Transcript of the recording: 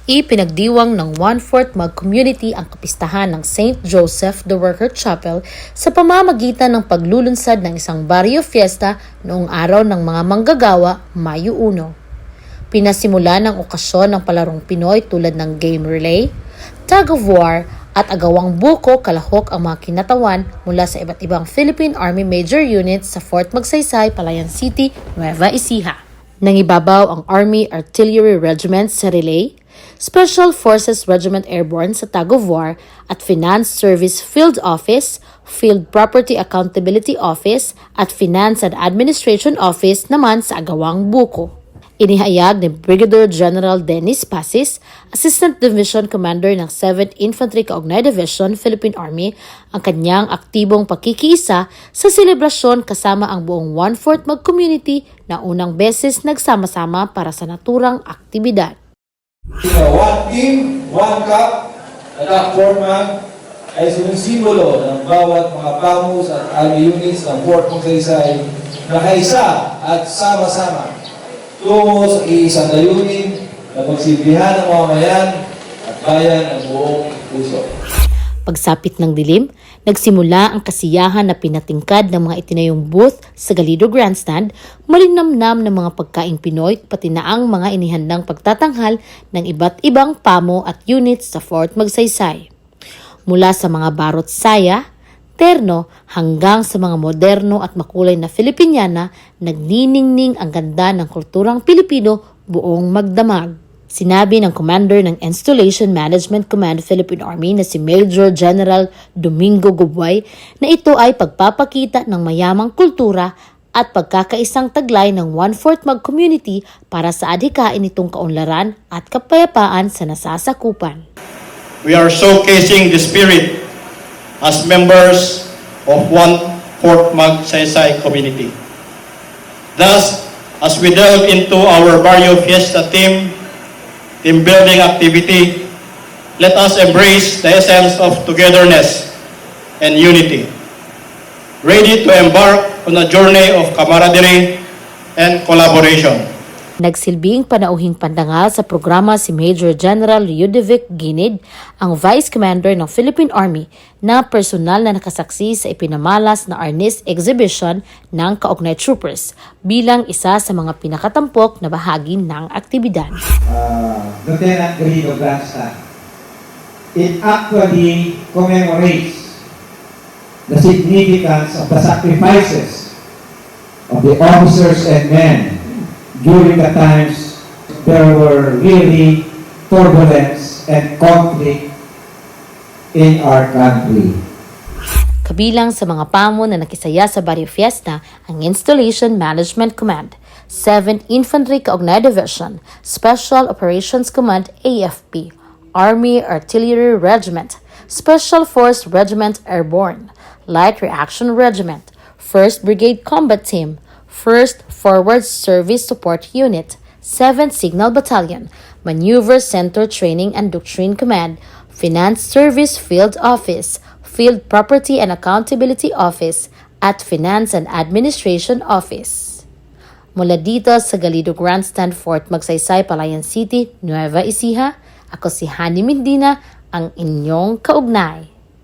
Ipinagdiwang ng 1/4 Mag Community ang kapistahan ng St. Joseph the Worker Chapel sa pamamagitan ng paglulunsad ng isang barrio fiesta noong araw ng mga manggagawa, Mayo 1. Pinasimula ng okasyon ng palarong Pinoy tulad ng game relay, tug of war at agawang buko kalahok ang mga kinatawan mula sa iba't ibang Philippine Army Major Units sa Fort Magsaysay, Palayan City, Nueva Ecija. Nangibabaw ang Army Artillery Regiment sa relay, Special Forces Regiment Airborne sa tug of war at Finance Service Field Office, Field Property Accountability Office at Finance and Administration Office naman sa agawang buko. Inihayag ni Brigadier General Dennis Pasis, Assistant Division Commander ng 7th Infantry Kaugnay Division, Philippine Army, ang kanyang aktibong pakikiisa sa selebrasyon kasama ang buong 1/4 Mag Community na unang beses nagsama-sama para sa naturang aktibidad. One team, one cup, at ang Fort Mag ay sumisimbolo ng bawat mga pamus at army units ng Fort Magsaysay na kaisa at sama-sama tungo sa iisang layunin na pagsilbihan ng mamamayan at bayan ng buong puso. Pagsapit ng dilim, nagsimula ang kasiyahan na pinatingkad ng mga itinayong booth sa Galido Grandstand, malinamnam ng mga pagkaing Pinoy pati na ang mga inihandang pagtatanghal ng iba't ibang pamo at units sa Fort Magsaysay. Mula sa mga barot saya, terno hanggang sa mga moderno at makulay na Filipiniana, nagniningning ang ganda ng kulturang Pilipino buong magdamag. Sinabi ng Commander ng Installation Management Command Philippine Army na si Major General Domingo Gubay na ito ay pagpapakita ng mayamang kultura at pagkakaisang taglay ng 1/4 Mag Community para sa adhikain nitong kaunlaran at kapayapaan sa nasasakupan. We are showcasing the spirit as members of 1/4 Mag Saysay community. Thus, as we delve into our Barrio Fiesta team building activity, let us embrace the essence of togetherness and unity, ready to embark on a journey of camaraderie and collaboration. Nagsilbing panauhing pandangal sa programa si Major General Ludovic Ginid, ang Vice Commander ng Philippine Army, na personal na nakasaksi sa ipinamalas na Arnis Exhibition ng Kaugnay Troopers bilang isa sa mga pinakatampok na bahagi ng aktibidad. Lieutenant Galido Grandstand. It actually commemorates the significance of the sacrifices of the officers and men during the times there were really turbulence and conflict in our country. Kabilang sa mga pamo na nakisaya sa Barrio Fiesta ang Installation Management Command, 7th Infantry Kaugnay Division, Special Operations Command AFP, Army Artillery Regiment, Special Force Regiment Airborne, Light Reaction Regiment, 1st Brigade Combat Team, 1st Forward Service Support Unit, 7th Signal Battalion, Maneuver Center Training and Doctrine Command, Finance Service Field Office, Field Property and Accountability Office, at Finance and Administration Office. Mula dito sa Galido Grandstand, Fort Magsaysay, Palayan City, Nueva Ecija, ako si Hani Medina, ang inyong kaugnay.